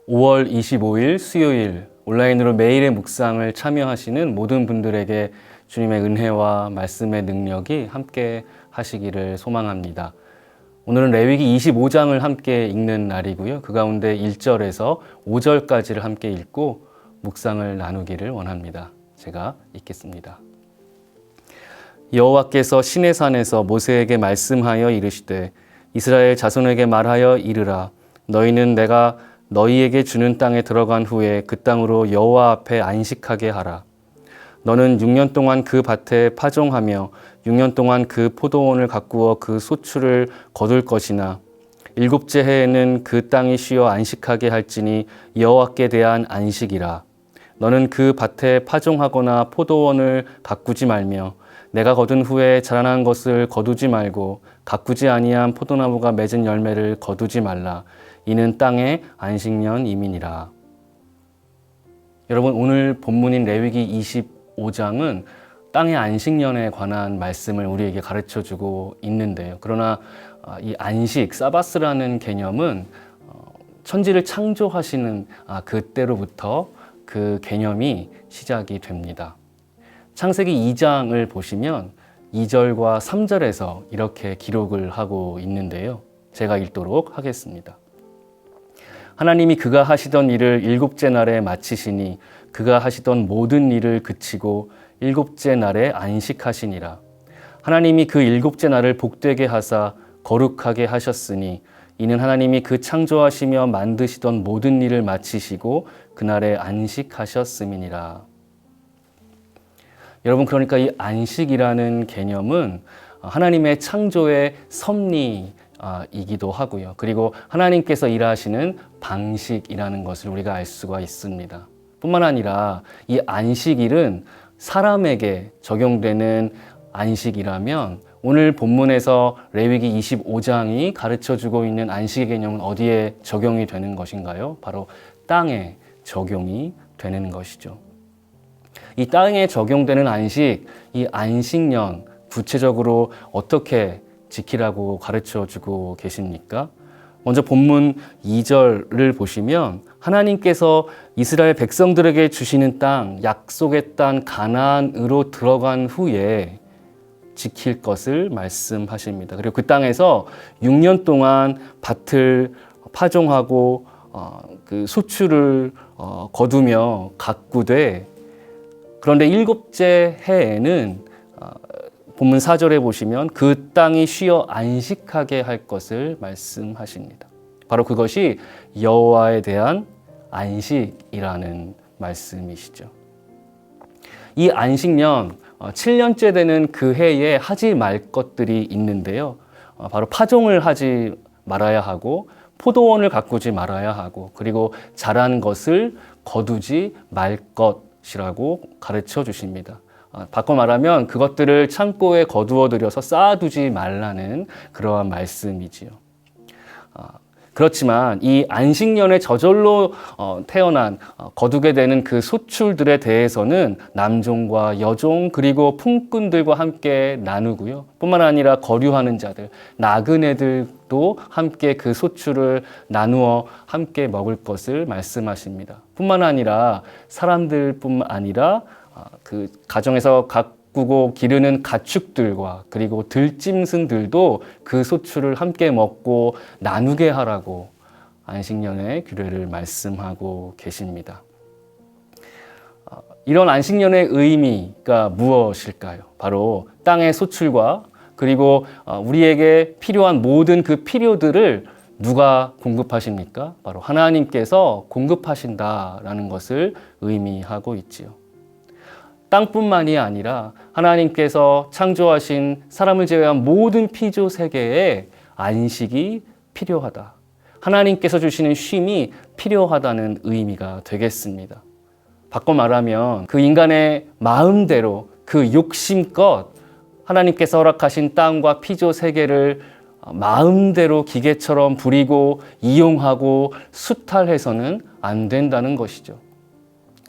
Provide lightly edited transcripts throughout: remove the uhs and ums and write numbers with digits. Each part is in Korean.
5월 25일 수요일 온라인으로 매일의 묵상을 참여하시는 모든 분들에게 주님의 은혜와 말씀의 능력이 함께 하시기를 소망합니다. 오늘은 레위기 25장을 함께 읽는 날이고요. 그 가운데 1절에서 5절까지를 함께 읽고 묵상을 나누기를 원합니다. 제가 읽겠습니다. 여호와께서 시내산에서 모세에게 말씀하여 이르시되 이스라엘 자손에게 말하여 이르라. 너희는 내가 너희에게 주는 땅에 들어간 후에 그 땅으로 여호와 앞에 안식하게 하라. 너는 6년 동안 그 밭에 파종하며 6년 동안 그 포도원을 가꾸어 그 소출을 거둘 것이나 7째 해에는 그 땅이 쉬어 안식하게 할지니 여호와께 대한 안식이라. 너는 그 밭에 파종하거나 포도원을 가꾸지 말며 내가 거둔 후에 자라난 것을 거두지 말고 가꾸지 아니한 포도나무가 맺은 열매를 거두지 말라. 이는 땅의 안식년 이민이라. 여러분, 오늘 본문인 레위기 25장은 땅의 안식년에 관한 말씀을 우리에게 가르쳐주고 있는데요. 그러나 이 안식, 사바스라는 개념은 천지를 창조하시는 그때로부터 그 개념이 시작이 됩니다. 창세기 2장을 보시면 2절과 3절에서 이렇게 기록을 하고 있는데요. 제가 읽도록 하겠습니다. 하나님이 그가 하시던 일을 7째 날에 마치시니 그가 하시던 모든 일을 그치고 7째 날에 안식하시니라. 하나님이 그 7째 날을 복되게 하사 거룩하게 하셨으니 이는 하나님이 그 창조하시며 만드시던 모든 일을 마치시고 그날에 안식하셨음이니라. 여러분, 그러니까 이 안식이라는 개념은 하나님의 창조의 섭리이기도 하고요. 그리고 하나님께서 일하시는 방식이라는 것을 우리가 알 수가 있습니다. 뿐만 아니라 이 안식일은 사람에게 적용되는 안식이라면 오늘 본문에서 레위기 25장이 가르쳐주고 있는 안식의 개념은 어디에 적용이 되는 것인가요? 바로 땅에 적용이 되는 것이죠. 이 땅에 적용되는 안식, 이 안식년 구체적으로 어떻게 지키라고 가르쳐주고 계십니까? 먼저 본문 2절을 보시면 하나님께서 이스라엘 백성들에게 주시는 땅, 약속의 땅 가나안으로 들어간 후에 지킬 것을 말씀하십니다. 그리고 그 땅에서 6년 동안 밭을 파종하고 그 소출을 거두며 가꾸되, 그런데 7째 해에는 본문 4절에 보시면 그 땅이 쉬어 안식하게 할 것을 말씀하십니다. 바로 그것이 여호와에 대한 안식이라는 말씀이시죠. 이 안식년 7년째 되는 그 해에 하지 말 것들이 있는데요. 바로 파종을 하지 말아야 하고 포도원을 가꾸지 말아야 하고 그리고 자란 것을 거두지 말 것이라고 가르쳐 주십니다. 바꿔 말하면 그것들을 창고에 거두어 들여서 쌓아두지 말라는 그러한 말씀이지요. 그렇지만 이 안식년에 저절로 태어난 거두게 되는 그 소출들에 대해서는 남종과 여종 그리고 품꾼들과 함께 나누고요. 뿐만 아니라 거류하는 자들, 나그네들도 함께 그 소출을 나누어 함께 먹을 것을 말씀하십니다. 뿐만 아니라 사람들뿐만 아니라 그 가정에서 가꾸고 기르는 가축들과 그리고 들짐승들도 그 소출을 함께 먹고 나누게 하라고 안식년의 규례를 말씀하고 계십니다. 이런 안식년의 의미가 무엇일까요? 바로 땅의 소출과 그리고 우리에게 필요한 모든 그 필요들을 누가 공급하십니까? 바로 하나님께서 공급하신다라는 것을 의미하고 있지요. 땅뿐만이 아니라 하나님께서 창조하신 사람을 제외한 모든 피조 세계에 안식이 필요하다. 하나님께서 주시는 쉼이 필요하다는 의미가 되겠습니다. 바꿔 말하면 그 인간의 마음대로 그 욕심껏 하나님께서 허락하신 땅과 피조 세계를 마음대로 기계처럼 부리고 이용하고 수탈해서는 안 된다는 것이죠.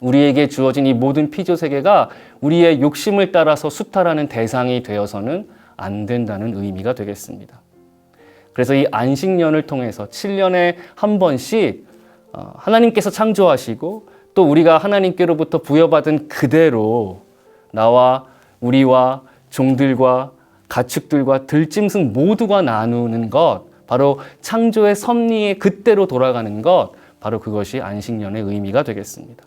우리에게 주어진 이 모든 피조 세계가 우리의 욕심을 따라서 수탈하는 대상이 되어서는 안 된다는 의미가 되겠습니다. 그래서 이 안식년을 통해서 7년에 한 번씩 하나님께서 창조하시고 또 우리가 하나님께로부터 부여받은 그대로 나와 우리와 종들과 가축들과 들짐승 모두가 나누는 것, 바로 창조의 섭리의 그때로 돌아가는 것, 바로 그것이 안식년의 의미가 되겠습니다.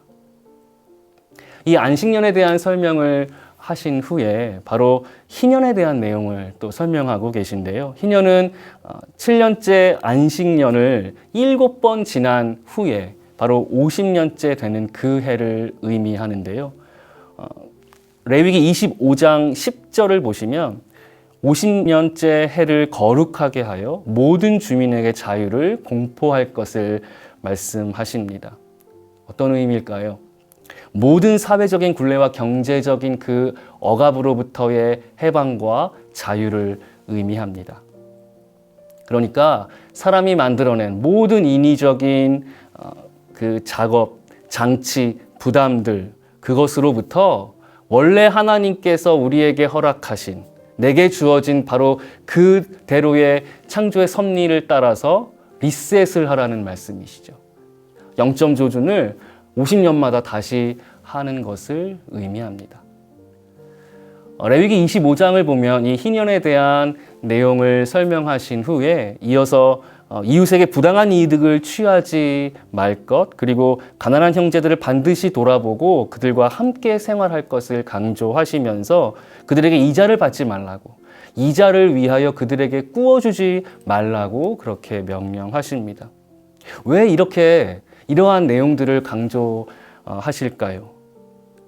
이 안식년에 대한 설명을 하신 후에 바로 희년에 대한 내용을 또 설명하고 계신데요. 희년은 7년째 안식년을 7번 지난 후에 바로 50년째 되는 그 해를 의미하는데요. 레위기 25장 10절을 보시면 50년째 해를 거룩하게 하여 모든 주민에게 자유를 공포할 것을 말씀하십니다. 어떤 의미일까요? 모든 사회적인 굴레와 경제적인 그 억압으로부터의 해방과 자유를 의미합니다. 그러니까 사람이 만들어낸 모든 인위적인 그 작업, 장치, 부담들, 그것으로부터 원래 하나님께서 우리에게 허락하신, 내게 주어진 바로 그대로의 창조의 섭리를 따라서 리셋을 하라는 말씀이시죠. 0점 조준을 50년마다 다시 하는 것을 의미합니다. 레위기 25장을 보면 이 희년에 대한 내용을 설명하신 후에 이어서 이웃에게 부당한 이득을 취하지 말 것, 그리고 가난한 형제들을 반드시 돌아보고 그들과 함께 생활할 것을 강조하시면서 그들에게 이자를 받지 말라고, 이자를 위하여 그들에게 꾸어주지 말라고 그렇게 명령하십니다. 왜 이렇게 이러한 내용들을 강조하실까요?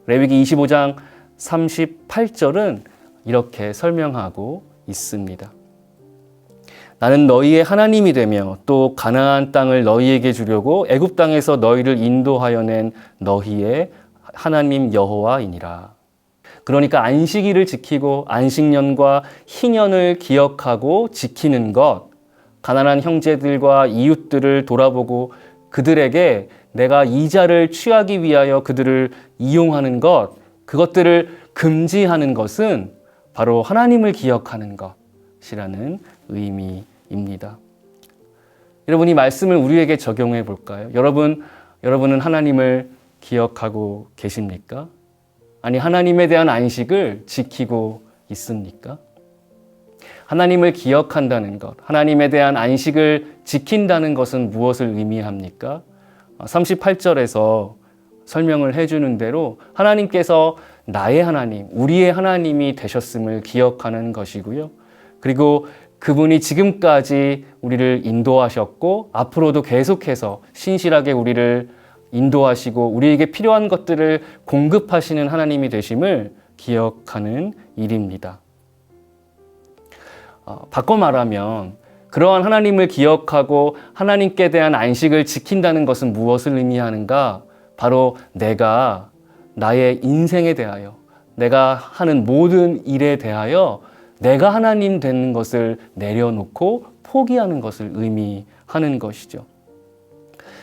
레위기 25장 38절은 이렇게 설명하고 있습니다. 나는 너희의 하나님이 되며 또 가나안 땅을 너희에게 주려고 애굽 땅에서 너희를 인도하여 낸 너희의 하나님 여호와이니라. 그러니까 안식일을 지키고 안식년과 희년을 기억하고 지키는 것, 가난한 형제들과 이웃들을 돌아보고 그들에게 내가 이자를 취하기 위하여 그들을 이용하는 것, 그것들을 금지하는 것은 바로 하나님을 기억하는 것이라는 의미입니다. 여러분, 이 말씀을 우리에게 적용해 볼까요? 여러분은 하나님을 기억하고 계십니까? 아니, 하나님에 대한 안식을 지키고 있습니까? 하나님을 기억한다는 것, 하나님에 대한 안식을 지킨다는 것은 무엇을 의미합니까? 38절에서 설명을 해주는 대로 하나님께서 나의 하나님, 우리의 하나님이 되셨음을 기억하는 것이고요. 그리고 그분이 지금까지 우리를 인도하셨고 앞으로도 계속해서 신실하게 우리를 인도하시고 우리에게 필요한 것들을 공급하시는 하나님이 되심을 기억하는 일입니다. 바꿔 말하면 그러한 하나님을 기억하고 하나님께 대한 안식을 지킨다는 것은 무엇을 의미하는가? 바로 내가 나의 인생에 대하여, 내가 하는 모든 일에 대하여 내가 하나님 되는 것을 내려놓고 포기하는 것을 의미하는 것이죠.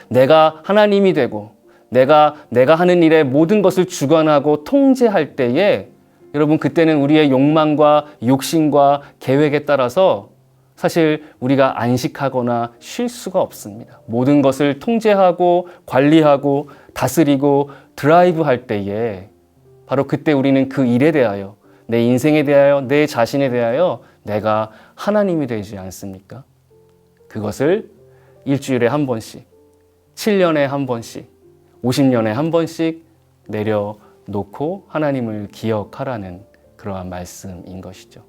내가 하나님이 되고 내가 하는 일에 모든 것을 주관하고 통제할 때에 여러분, 그때는 우리의 욕망과 욕심과 계획에 따라서 사실 우리가 안식하거나 쉴 수가 없습니다. 모든 것을 통제하고 관리하고 다스리고 드라이브 할 때에 바로 그때 우리는 그 일에 대하여, 내 인생에 대하여, 내 자신에 대하여 내가 하나님이 되지 않습니까? 그것을 일주일에 한 번씩, 7년에 한 번씩, 50년에 한 번씩 내려놓고 하나님을 기억하라는 그러한 말씀인 것이죠.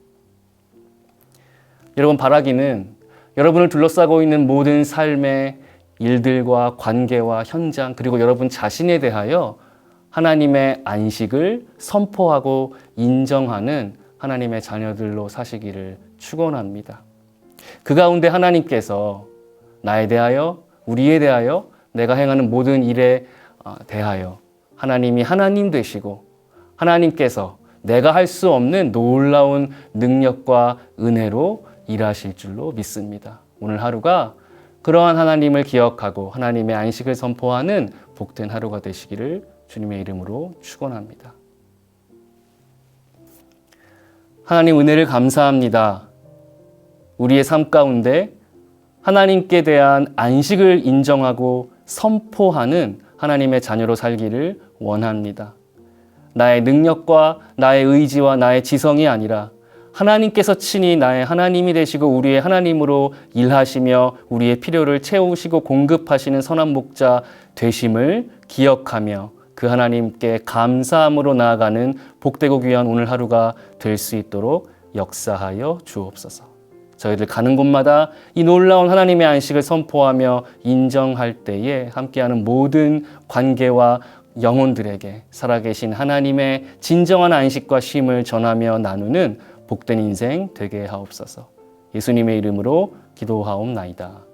여러분, 바라기는 여러분을 둘러싸고 있는 모든 삶의 일들과 관계와 현장, 그리고 여러분 자신에 대하여 하나님의 안식을 선포하고 인정하는 하나님의 자녀들로 사시기를 축원합니다. 그 가운데 하나님께서 나에 대하여, 우리에 대하여, 내가 행하는 모든 일에 대하여 하나님이 하나님 되시고 하나님께서 내가 할 수 없는 놀라운 능력과 은혜로 일하실 줄로 믿습니다. 오늘 하루가 그러한 하나님을 기억하고 하나님의 안식을 선포하는 복된 하루가 되시기를 주님의 이름으로 축원합니다. 하나님, 은혜를 감사합니다. 우리의 삶 가운데 하나님께 대한 안식을 인정하고 선포하는 하나님의 자녀로 살기를 원합니다. 나의 능력과 나의 의지와 나의 지성이 아니라 하나님께서 친히 나의 하나님이 되시고 우리의 하나님으로 일하시며 우리의 필요를 채우시고 공급하시는 선한 목자 되심을 기억하며 그 하나님께 감사함으로 나아가는 복되고 귀한 오늘 하루가 될 수 있도록 역사하여 주옵소서. 저희들 가는 곳마다 이 놀라운 하나님의 안식을 선포하며 인정할 때에 함께하는 모든 관계와 영혼들에게 살아계신 하나님의 진정한 안식과 쉼을 전하며 나누는 복된 인생 되게 하옵소서. 예수님의 이름으로 기도하옵나이다.